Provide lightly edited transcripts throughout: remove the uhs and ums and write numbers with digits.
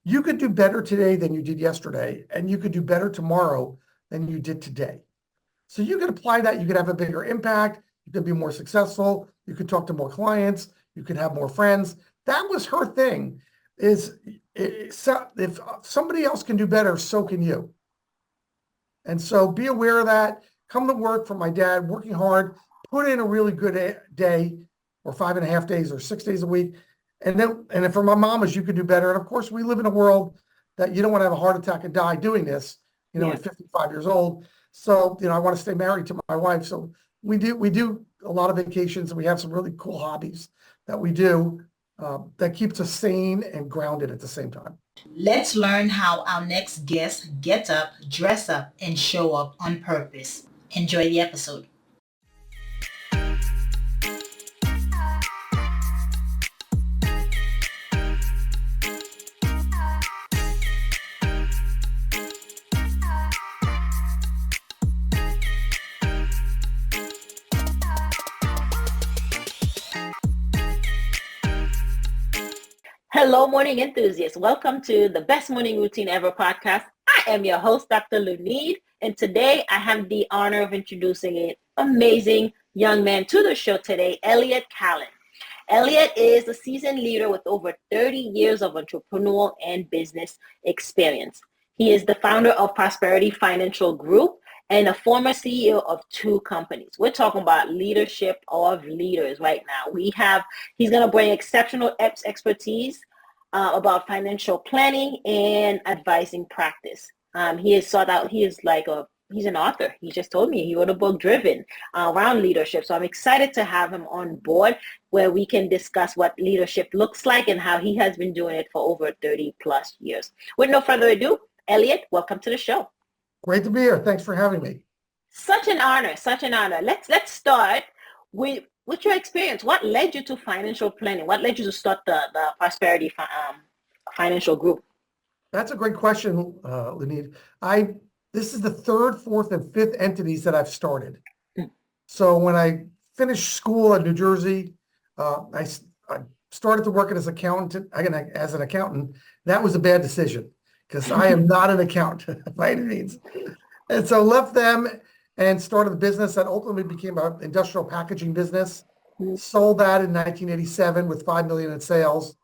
You could do better today than you did yesterday, and you could do better tomorrow than you did today. So you could apply that. You could have a bigger impact. You could be more successful. You could talk to more clients. You could have more friends. That was her thing. So if somebody else can do better, so can you. And so be aware of that. Come to work for my dad, working hard, put in a really good day or 5.5 days or 6 days a week. And if for my mom is you could do better. And of course, we live in a world that you don't want to have a heart attack and die doing this, at 55 years old. So, I want to stay married to my wife. So we do a lot of vacations, and we have some really cool hobbies that we do that keeps us sane and grounded at the same time. Let's learn how our next guest gets up, dress up, and show up on purpose. Enjoy the episode. Hello, morning enthusiasts. Welcome to the Best Morning Routine Ever podcast. I am your host, Dr. Lunid, and today I have the honor of introducing an amazing young man to the show today, Elliot Kallen. Elliot is a seasoned leader with over 30 years of entrepreneurial and business experience. He is the founder of Prosperity Financial Group and a former CEO of 2 companies. We're talking about leadership of leaders right now. He's going to bring exceptional expertise about financial planning and advising practice. He's an author. He just told me he wrote a book driven around leadership. So I'm excited to have him on board where we can discuss what leadership looks like and how he has been doing it for over 30 plus years. With no further ado, Elliot, welcome to the show. Great to be here. Thanks for having me. Such an honor. Let's start with your experience. What led you to financial planning? What led you to start the Prosperity Financial Group? That's a great question, Lunid. This is the 3rd, 4th, and 5th entities that I've started. So when I finished school in New Jersey, I started to work as an accountant. That was a bad decision because I am not an accountant by any means. And so left them and started a business that ultimately became an industrial packaging business. Sold that in 1987 with $5 million in sales,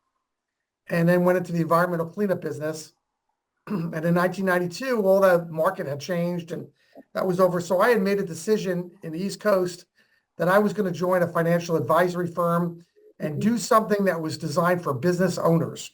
and then went into the environmental cleanup business. And in 1992, all the market had changed and that was over. So I had made a decision in the East Coast that I was going to join a financial advisory firm and do something that was designed for business owners,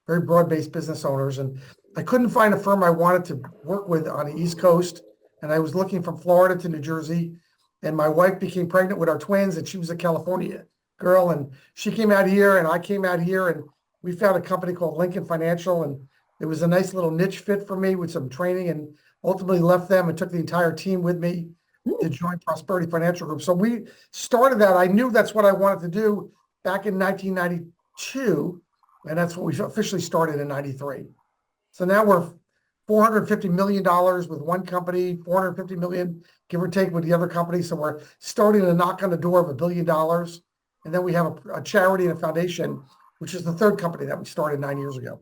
very broad-based business owners. And I couldn't find a firm I wanted to work with on the East Coast. And I was looking from Florida to New Jersey. And my wife became pregnant with our twins, and she was a California girl. And she came out here and I came out here, and we found a company called Lincoln Financial. And it was a nice little niche fit for me with some training, and ultimately left them and took the entire team with me to join Prosperity Financial Group. So we started that. I knew that's what I wanted to do back in 1992, and that's what we officially started in 93. So now we're $450 million with one company, $450 million, give or take, with the other company. So we're starting to knock on the door of $1 billion. And then we have a charity and a foundation, which is the 3rd company that we started 9 years ago.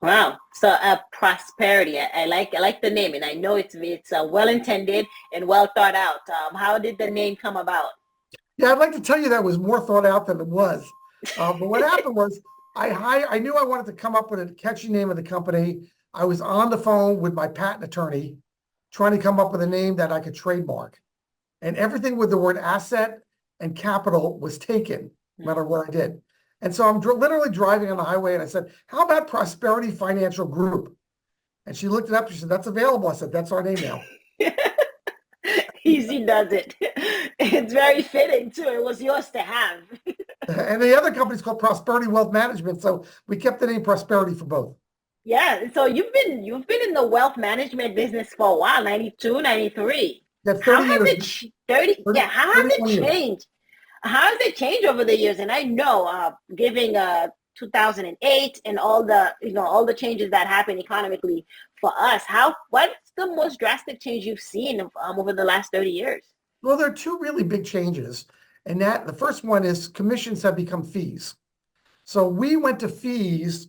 Wow. So Prosperity. I like the name, and I know it's well intended and well thought out. How did the name come about? Yeah, I'd like to tell you that was more thought out than it was. But what happened was I knew I wanted to come up with a catchy name of the company. I was on the phone with my patent attorney trying to come up with a name that I could trademark. And everything with the word asset and capital was taken, no matter what I did. And so I'm literally driving on the highway, and I said, how about Prosperity Financial Group? And she looked it up. She said, that's available. I said, that's our name now. Easy does it. It's very fitting, too. It was yours to have. And the other company's called Prosperity Wealth Management. So we kept the name Prosperity for both. Yeah. So you've been in the wealth management business for a while, 92, 93. Yeah, 30 How has years. it 30? Yeah. How has it years. changed? How has it changed over the years? And I know, giving 2008 and all the changes that happened economically for us, what's the most drastic change you've seen over the last 30 years? Well, there are 2 really big changes. And that the first one is commissions have become fees. So we went to fees.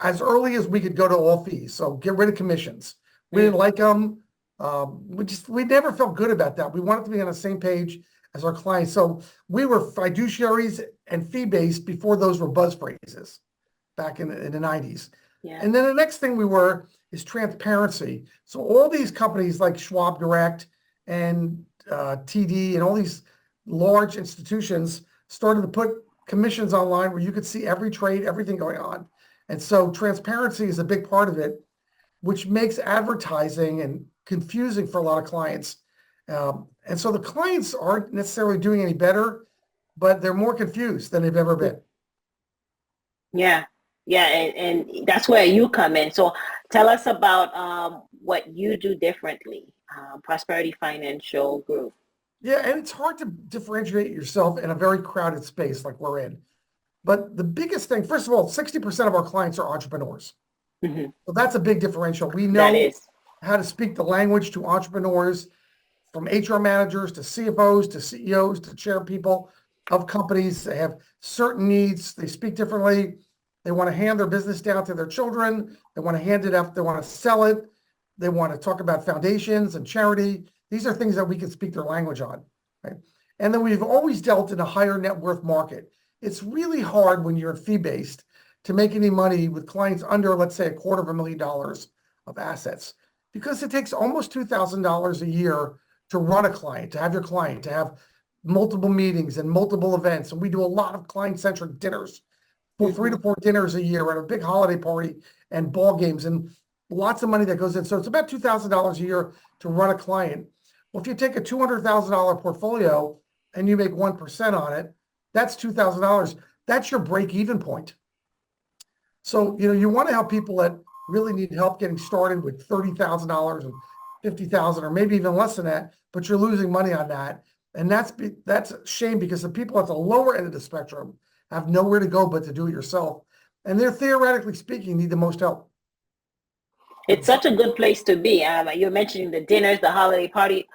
as early as we could go to all fees. So get rid of commissions. We didn't like them. We never felt good about that. We wanted to be on the same page as our clients. So we were fiduciaries and fee-based before those were buzz phrases back in the 90s. Yeah. And then the next thing we were is transparency. So all these companies like Schwab Direct and TD and all these large institutions started to put commissions online where you could see every trade, everything going on. And so transparency is a big part of it, which makes advertising and confusing for a lot of clients. And so the clients aren't necessarily doing any better, but they're more confused than they've ever been. Yeah. Yeah. And that's where you come in. So tell us about what you do differently, Prosperity Financial Group. Yeah, and it's hard to differentiate yourself in a very crowded space like we're in. But the biggest thing, first of all, 60% of our clients are entrepreneurs. Mm-hmm. So that's a big differential. We That know is. how to speak the language to entrepreneurs, from HR managers to CFOs to CEOs to chair people of companies. They have certain needs. They speak differently. They want to hand their business down to their children. They want to hand it up. They want to sell it. They want to talk about foundations and charity. These are things that we can speak their language on, right? And then we've always dealt in a higher net worth market. It's really hard when you're fee-based to make any money with clients under, let's say, $250,000 of assets, because it takes almost $2,000 a year to run a client, to have your client, to have multiple meetings and multiple events. And we do a lot of client-centric dinners, 3 to 4 dinners a year, and a big holiday party and ball games and lots of money that goes in. So it's about $2,000 a year to run a client. Well, if you take a $200,000 portfolio and you make 1% on it, that's $2,000. That's your break-even point. So, you want to help people that really need help getting started with $30,000 and $50,000 or maybe even less than that, but you're losing money on that. And that's a shame, because the people at the lower end of the spectrum have nowhere to go but to do it yourself. And they're, theoretically speaking, need the most help. It's such a good place to be. You're mentioning the dinners, the holiday party.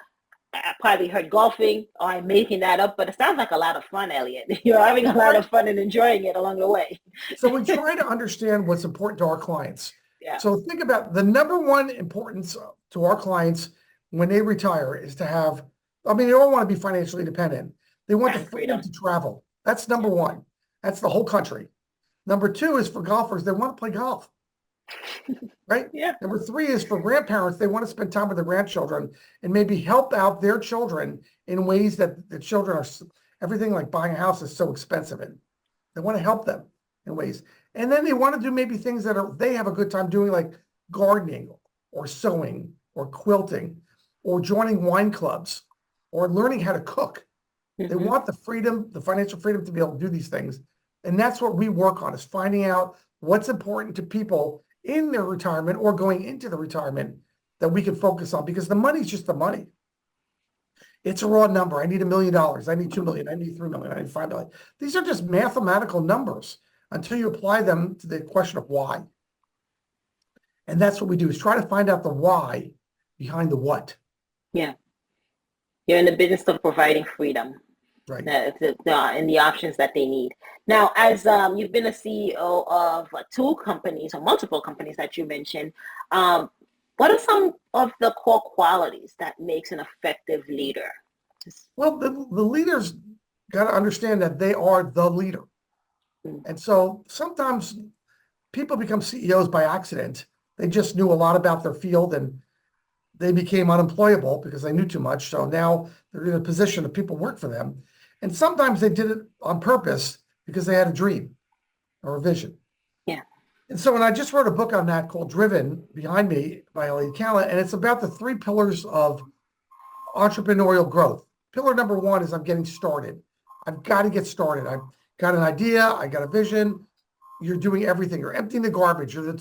I probably heard golfing, or I'm making that up, but it sounds like a lot of fun, Elliot. You're having a lot of fun and enjoying it along the way. So we try to understand what's important to our clients. Yeah. So think about the number one importance to our clients when they retire is to have, they all want to be financially independent. They want the freedom to travel. That's number one. That's the whole country. Number two is for golfers. They want to play golf. Right? Yeah. Number three is for grandparents. They want to spend time with their grandchildren and maybe help out their children in ways that the children are, everything like buying a house is so expensive in. They want to help them in ways. And then they want to do maybe things that they have a good time doing, like gardening or sewing or quilting or joining wine clubs or learning how to cook. Mm-hmm. They want the freedom, the financial freedom to be able to do these things. And that's what we work on, is finding out what's important to people in their retirement or going into the retirement that we can focus on, because the money's just the money. It's a raw number. I need $1 million. I need 2 million. I need 3 million. I need 5 million. These are just mathematical numbers until you apply them to the question of why. And that's what we do, is try to find out the why behind the what. Yeah. You're in the business of providing freedom. Right. And the options that they need. Now, as you've been a CEO of 2 companies or multiple companies that you mentioned, what are some of the core qualities that makes an effective leader? Well, the leaders got to understand that they are the leader. And so sometimes people become CEOs by accident. They just knew a lot about their field and they became unemployable because they knew too much. So now they're in a position that people work for them. And sometimes they did it on purpose because they had a dream or a vision. Yeah. And so when I just wrote a book on that called Driven, behind me, by Elliot Kallen, and it's about the 3 pillars of entrepreneurial growth. Pillar number 1 is I'm getting started. I've got to get started. I've got an idea. I got a vision. You're doing everything. You're emptying the garbage. You're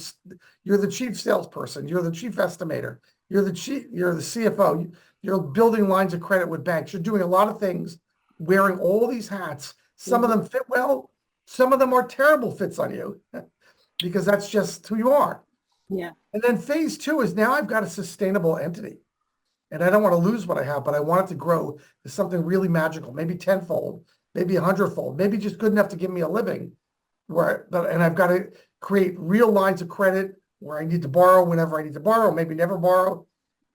the chief salesperson. You're the chief estimator. You're the CFO. You're building lines of credit with banks. You're doing a lot of things, wearing all these hats. Some of them fit well. Some of them are terrible fits on you because that's just who you are. Yeah. And then phase 2 is now I've got a sustainable entity. And I don't want to lose what I have, but I want it to grow to something really magical, maybe 10-fold, maybe 100-fold, maybe just good enough to give me a living. And I've got to create real lines of credit where I need to borrow whenever I need to borrow, maybe never borrow,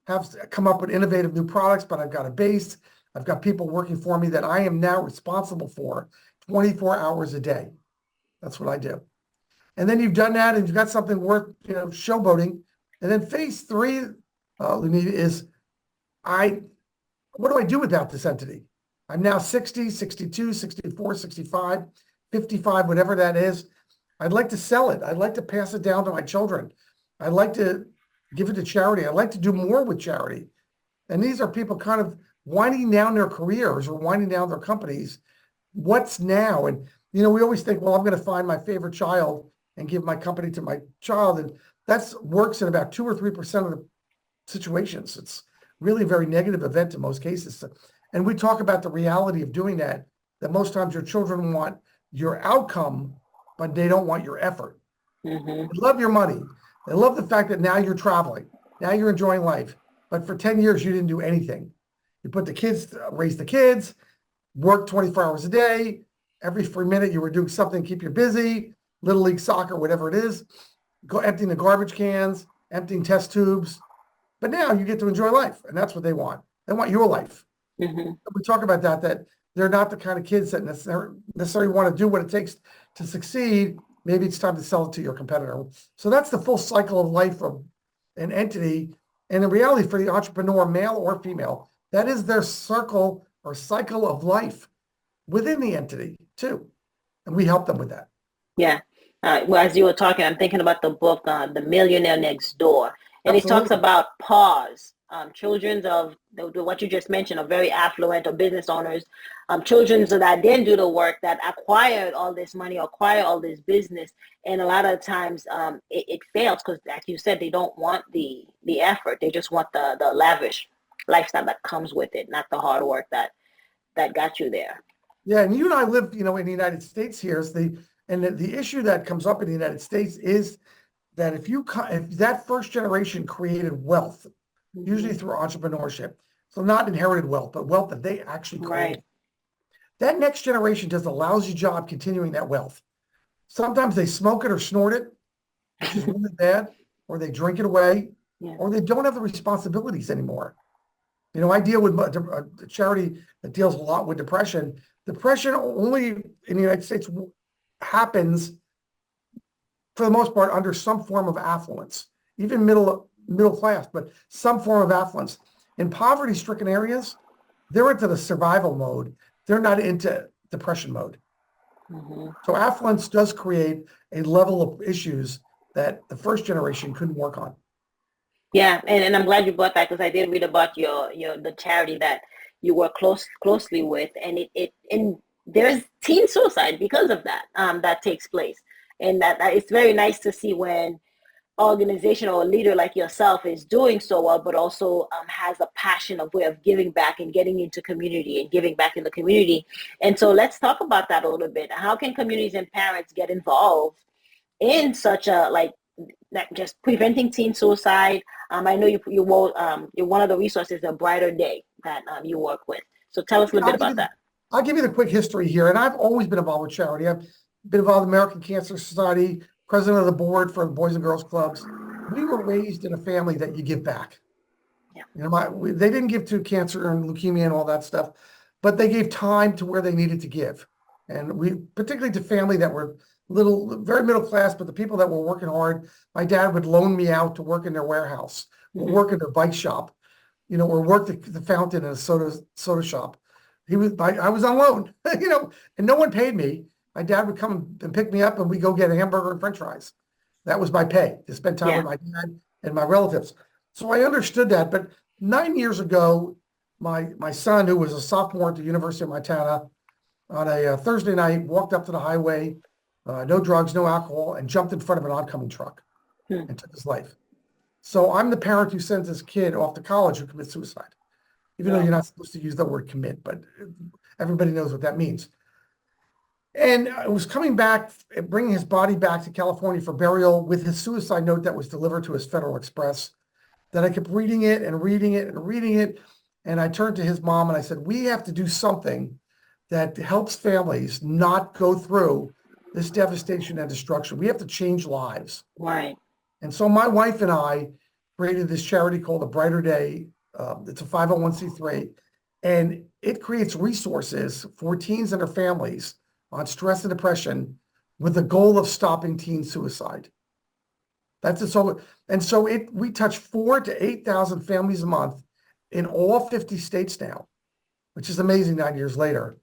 come up with innovative new products, but I've got a base. I've got people working for me that I am now responsible for 24 hours a day. That's what I do. And then you've done that and you've got something worth, showboating. And then phase three, Lunita, is what do I do without this entity? I'm now 60, 62, 64, 65, 55, whatever that is. I'd like to sell it. I'd like to pass it down to my children. I'd like to give it to charity. I'd like to do more with charity. And these are people kind of winding down their careers or winding down their companies. What's now? And, we always think, well, I'm going to find my favorite child and give my company to my child. And that works in about 2 or 3% of the situations. It's really a very negative event in most cases. And we talk about the reality of doing that most times your children want your outcome, but they don't want your effort. Mm-hmm. They love your money. They love the fact that now you're traveling. Now you're enjoying life. But for 10 years, you didn't do anything. You put the kids, raise the kids, work 24 hours a day. Every free minute you were doing something, keep you busy, little league soccer, whatever it is, go emptying the garbage cans, emptying test tubes. But now you get to enjoy life, and that's what they want. They want your life. Mm-hmm. We talk about that they're not the kind of kids that necessarily want to do what it takes to succeed. Maybe it's time to sell it to your competitor. So that's the full cycle of life of an entity. And in reality, for the entrepreneur, male or female, that is their circle or cycle of life within the entity too. And we help them with that. Yeah. Well, as you were talking, I'm thinking about the book, The Millionaire Next Door. And Absolutely. It talks about pause. Children of what you just mentioned are very affluent or business owners. Children that didn't do the work, that acquired all this money, acquire all this business. And a lot of times it fails because, like you said, they don't want the effort. They just want the lavish lifestyle that comes with it, not the hard work that got you there. Yeah, and you and I live, in the United States here. The issue that comes up in the United States is that if that first generation created wealth, usually through entrepreneurship, so not inherited wealth, but wealth that they actually create. Right. That next generation does a lousy job continuing that wealth. Sometimes they smoke it or snort it, which is really bad, or they drink it away, or they don't have the responsibilities anymore. I deal with a charity that deals a lot with depression. Depression only in the United States happens, for the most part, under some form of affluence, even middle class, but some form of affluence. In poverty-stricken areas, they're into the survival mode. They're not into depression mode. Mm-hmm. So affluence does create a level of issues that the first generation couldn't work on. Yeah, and I'm glad you brought that because I did read about the charity that you work closely with, and there's teen suicide because of that that takes place, and that it's very nice to see when organization or a leader like yourself is doing so well, but also has a passion of way of giving back and getting into community and giving back in the community. And so let's talk about that a little bit. How can communities and parents get involved in such just preventing teen suicide? I know you're one of the resources, A Brighter Day, that you work with. So tell us a little bit about that. I'll give you the quick history here. And I've always been involved with charity. I've been involved in the American Cancer Society, president of the board for the Boys and Girls Clubs. We were raised in a family that you give back. Yeah. They didn't give to cancer and leukemia and all that stuff, but they gave time to where they needed to give. And we, particularly to family that were very middle class, but the people that were working hard, my dad would loan me out to work in their warehouse, or work in their bike shop, or work the fountain in a soda shop. I was on loan, and no one paid me. My dad would come and pick me up, and we go get a hamburger and French fries. That was my pay to spend time with my dad and my relatives. So I understood that. But 9 years ago, my son, who was a sophomore at the University of Montana, on a Thursday night, walked up to the highway, no drugs, no alcohol, and jumped in front of an oncoming truck and took his life. So I'm the parent who sends this kid off to college who commits suicide, even though you're not supposed to use the word commit, but everybody knows what that means. And I was coming back, bringing his body back to California for burial with his suicide note that was delivered to his Federal Express, that I kept reading it and reading it and reading it. And I turned to his mom and I said, we have to do something that helps families not go through this devastation and destruction. We have to change lives. Right. And so my wife and I created this charity called A Brighter Day. It's a 501c3, and it creates resources for teens and their families on stress and depression with the goal of stopping teen suicide. That's it. So we touch 4,000 to 8,000 families a month in all 50 states now, which is amazing 9 years later.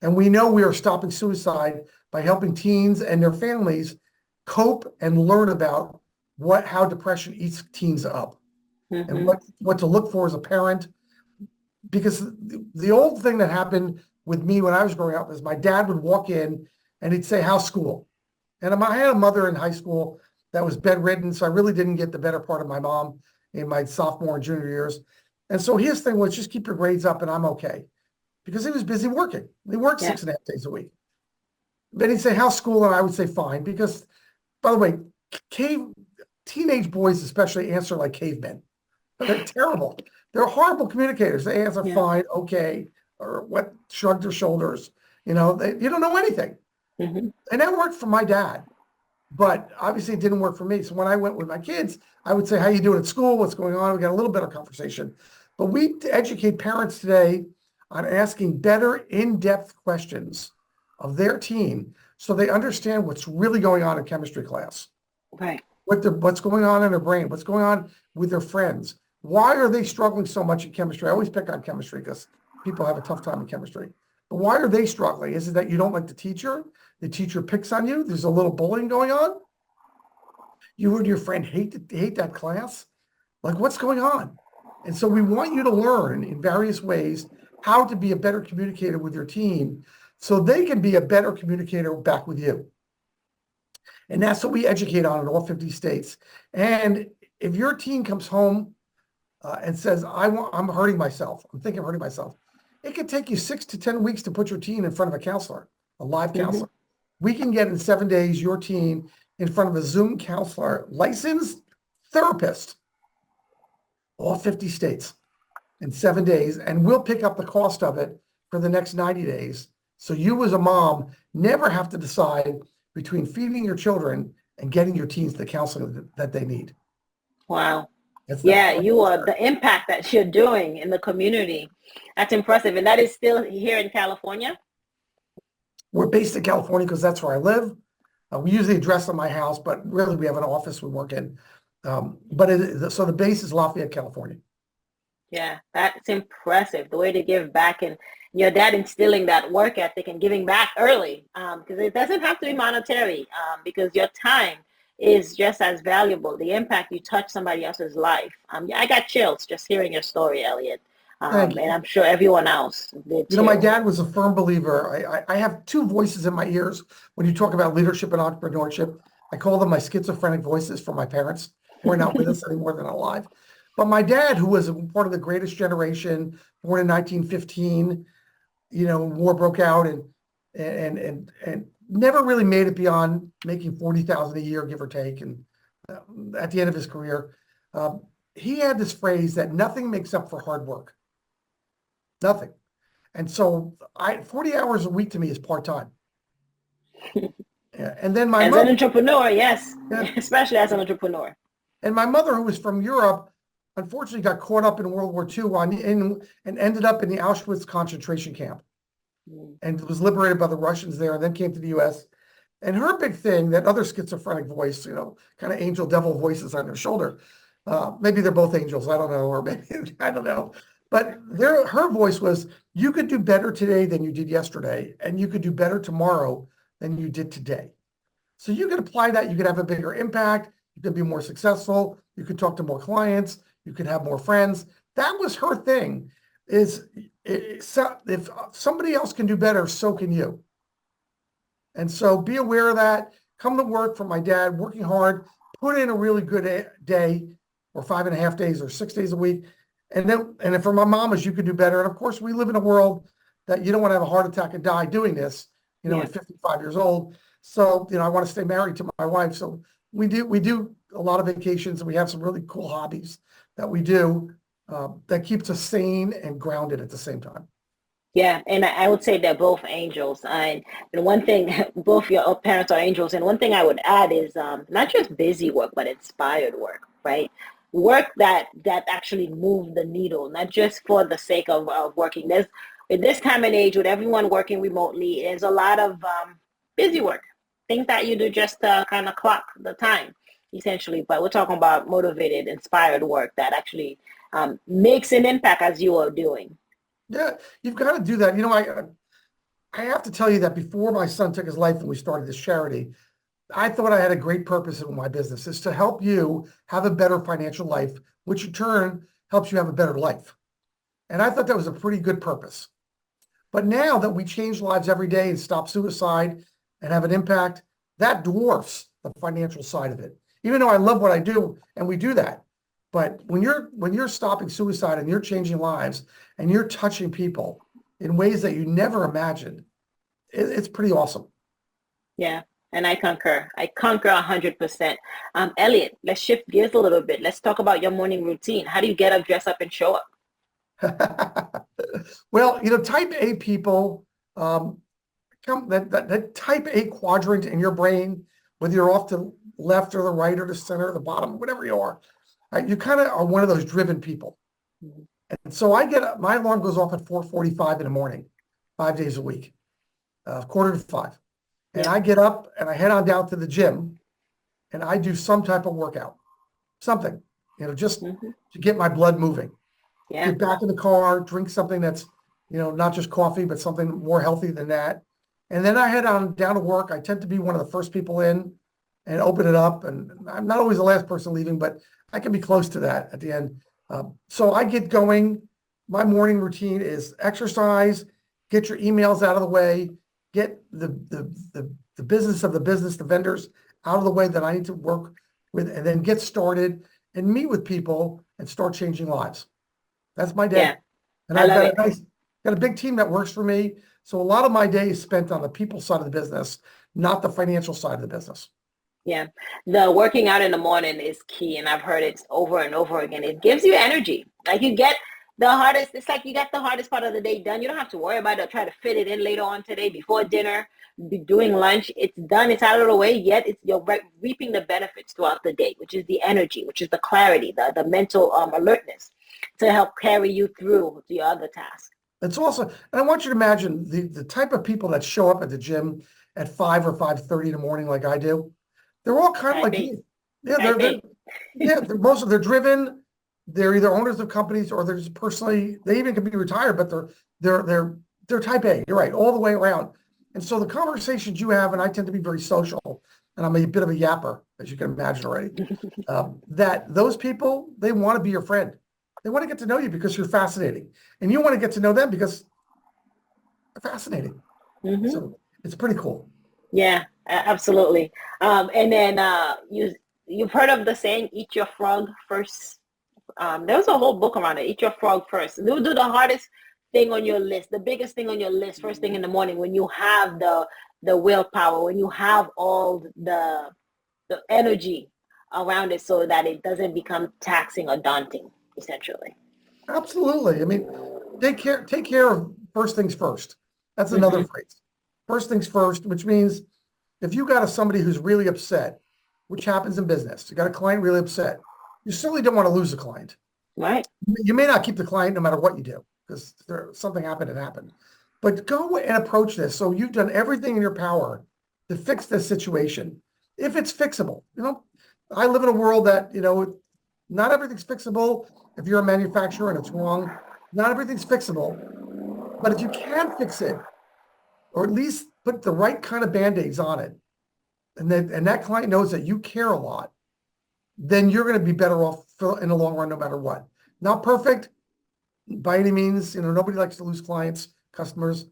And we know we are stopping suicide by helping teens and their families cope and learn about how depression eats teens up and what to look for as a parent. Because the old thing that happened with me when I was growing up is my dad would walk in and he'd say, "How's school?" And I had a mother in high school that was bedridden, so I really didn't get the better part of my mom in my sophomore and junior years. And so his thing was just keep your grades up and I'm okay. Because he was busy working. He worked 6.5 days a week. Then he'd say, "How's school?" And I would say, "Fine." Because, by the way, teenage boys especially answer like cavemen. They're terrible. They're horrible communicators. They answer fine, okay, or what, shrug their shoulders. You don't know anything. And that worked for my dad. But obviously it didn't work for me. So when I went with my kids, I would say, "How you doing at school? What's going on?" We got a little better conversation. But we educate parents today on asking better in-depth questions of their teen so they understand what's really going on in chemistry class. Right. What's going on in their brain, what's going on with their friends. Why are they struggling so much in chemistry? I always pick on chemistry because people have a tough time in chemistry. But why are they struggling? Is it that you don't like the teacher? The teacher picks on you? There's a little bullying going on? You and your friend hate that class? Like, what's going on? And so we want you to learn in various ways how to be a better communicator with your team so they can be a better communicator back with you. And that's what we educate on in all 50 states. And if your teen comes home and says, I'm hurting myself, I'm thinking of hurting myself, it could take you 6 to 10 weeks to put your teen in front of a counselor, a live counselor. We can get in 7 days your teen in front of a Zoom counselor, licensed therapist, all 50 states in 7 days, and we'll pick up the cost of it for the next 90 days. So you as a mom never have to decide between feeding your children and getting your teens the counseling that they need. Wow. You are the impact that you're doing in the community. That's impressive. And that is still here in California? We're based in California because that's where I live. We usually address in my house, but really we have an office we work in. So the base is Lafayette, California. Yeah, that's impressive. The way to give back, and your dad instilling that work ethic and giving back early, because it doesn't have to be monetary, because your time is just as valuable. The impact you touch somebody else's life. I got chills just hearing your story, Elliot. And I'm sure everyone else did too. My dad was a firm believer. I have two voices in my ears when you talk about leadership and entrepreneurship. I call them my schizophrenic voices for my parents who are not with us anymore than alive. But my dad, who was part of the greatest generation, born in 1915, war broke out and never really made it beyond making $40,000 a year, give or take. And at the end of his career, he had this phrase that nothing makes up for hard work. Nothing. And so 40 hours a week to me is part-time. And then as an entrepreneur, yes, especially as an entrepreneur. And my mother, who was from Europe, unfortunately got caught up in World War II and ended up in the Auschwitz concentration camp and was liberated by the Russians there and then came to the U.S. And her big thing, that other schizophrenic voice, kind of angel devil voices on their shoulder. Maybe they're both angels, I don't know, or maybe, I don't know. But her voice was, you could do better today than you did yesterday, and you could do better tomorrow than you did today. So you could apply that, you could have a bigger impact, you could be more successful, you could talk to more clients, you could have more friends. That was her thing, if somebody else can do better, so can you. And so be aware of that. Come to work for my dad, working hard, put in a really good day, or 5.5 days, or 6 days a week. And then for my mom, as you could do better. And of course, we live in a world that you don't want to have a heart attack and die doing this, at 55 years old. So, I want to stay married to my wife. So we do a lot of vacations, and we have some really cool hobbies that we do that keeps us sane and grounded at the same time. Yeah, and I would say they're both angels. And one thing, both your parents are angels. And one thing I would add is not just busy work, but inspired work, right? Work that actually move the needle, not just for the sake of working. There's at this time and age, with everyone working remotely, there's a lot of busy work, things that you do just to kind of clock the time, essentially. But we're talking about motivated, inspired work that actually makes an impact as you are doing. Yeah, you've got to do that. I have to tell you that before my son took his life and we started this charity, I thought I had a great purpose in my business is to help you have a better financial life, which in turn helps you have a better life. And I thought that was a pretty good purpose. But now that we change lives every day and stop suicide and have an impact, that dwarfs the financial side of it. Even though I love what I do and we do that. But when you're stopping suicide and you're changing lives and you're touching people in ways that you never imagined, it's pretty awesome. Yeah, and I concur. I concur 100%. Elliot, let's shift gears a little bit. Let's talk about your morning routine. How do you get up, dress up, and show up? Well, type A people, that type A quadrant in your brain, whether you're off to left or the right or the center or the bottom, whatever you are, right, you kind of are one of those driven people. And so I get up, my alarm goes off at 4:45 in the morning, 5 days a week, 4:45. And Yeah. I get up and I head on down to the gym and I do some type of workout, something, just Hmm. to get my blood moving. Yeah. Get back in the car, drink something that's, not just coffee, but something more healthy than that. And then I head on down to work. I tend to be one of the first people in and open it up. And I'm not always the last person leaving, but I can be close to that at the end. So I get going. My morning routine is exercise, get your emails out of the way, get the business of the business, the vendors out of the way that I need to work with, and then get started and meet with people and start changing lives. That's my day. Yeah. And I I've love got it. got a big team that works for me. So a lot of my day is spent on the people side of the business, not the financial side of the business. Yeah. The working out in the morning is key, and I've heard it over and over again. It gives you energy. Like you get the hardest, it's like you got the hardest part of the day done. You don't have to worry about it, try to fit it in later on today before dinner, be doing lunch. It's done, it's out of the way, yet you're reaping the benefits throughout the day, which is the energy, which is the clarity, the mental alertness to help carry you through the other tasks. It's also, and I want you to imagine the type of people that show up at the gym at 5 or 5:30 in the morning, like I do. They're all kind of Type like A. you. Yeah, Type they're A. yeah, they're driven. They're either owners of companies or they're just personally, they even can be retired, but they're type A. You're right, all the way around. And so the conversations you have, and I tend to be very social, and I'm a bit of a yapper, as you can imagine already. That those people, they want to be your friend. They want to get to know you because you're fascinating, and you want to get to know them because they're fascinating. Hmm. So it's pretty cool. Yeah, absolutely. And then you've heard of the saying, "Eat your frog first." There was a whole book around it. Eat your frog first. Do the hardest thing on your list, the biggest thing on your list, first thing in the morning when you have the willpower, when you have all the energy around it, so that it doesn't become taxing or daunting, essentially. Absolutely. I mean, take care of first things first. That's another Hmm. phrase. First things first, which means if you got somebody who's really upset, which happens in business, you got a client really upset, you certainly don't want to lose a client. Right. You may not keep the client no matter what you do because something happened and happened. But go and approach this. So you've done everything in your power to fix this situation. If it's fixable, I live in a world that, not everything's fixable. If you're a manufacturer and it's wrong, not everything's fixable. But if you can fix it, or at least put the right kind of band-aids on it, and that client knows that you care a lot, then you're going to be better off in the long run, no matter what. Not perfect by any means. Nobody likes to lose clients, customers,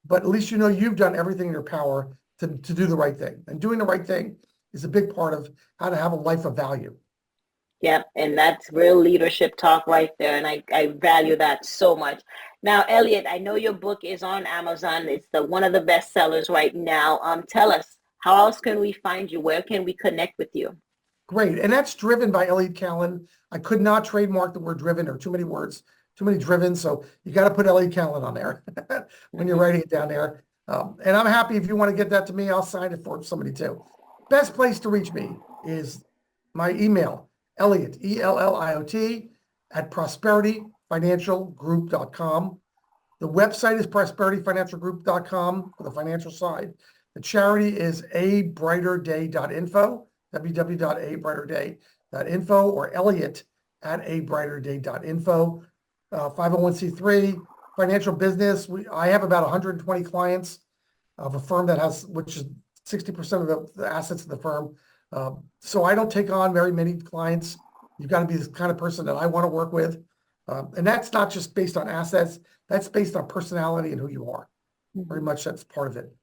but at least you've done everything in your power to do the right thing. And doing the right thing is a big part of how to have a life of value. Yeah, and that's real leadership talk right there. And I value that so much. Now, Elliot, I know your book is on Amazon. It's one of the best sellers right now. Tell us, how else can we find you? Where can we connect with you? Great. And that's driven by Elliot Kallen. I could not trademark the word driven or too many words. too many driven. So you got to put Elliot Kallen on there when you're writing it down there. And I'm happy if you want to get that to me, I'll sign it for somebody too. Best place to reach me is my email, Elliot, ELLIOT, at prosperityfinancialgroup.com. The website is prosperityfinancialgroup.com for the financial side. The charity is abrighterday.info, www.abrighterday.info, or Elliot at abrighterday.info. 501c3, financial business. I have about 120 clients of a firm that has, which is 60% of the assets of the firm. So I don't take on very many clients. You've got to be the kind of person that I want to work with. And that's not just based on assets. That's based on personality and who you are. Very much that's part of it.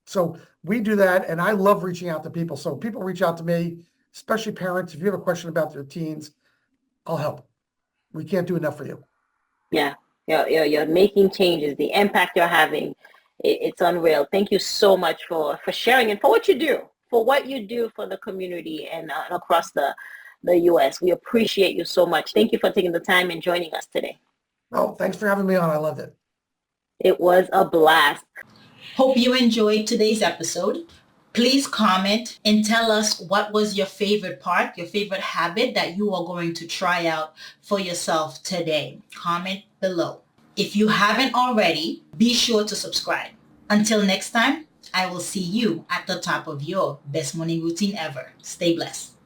So we do that, and I love reaching out to people. So people reach out to me, especially parents. If you have a question about their teens, I'll help. We can't do enough for you. Yeah, you're making changes. The impact you're having, it's unreal. Thank you so much for sharing and for what you do for the community and across the U.S. We appreciate you so much. Thank you for taking the time and joining us today. Oh, thanks for having me on. I loved it. It was a blast. Hope you enjoyed today's episode. Please comment and tell us what was your favorite part, your favorite habit that you are going to try out for yourself today. Comment below. If you haven't already, be sure to subscribe. Until next time, I will see you at the top of your best morning routine ever. Stay blessed.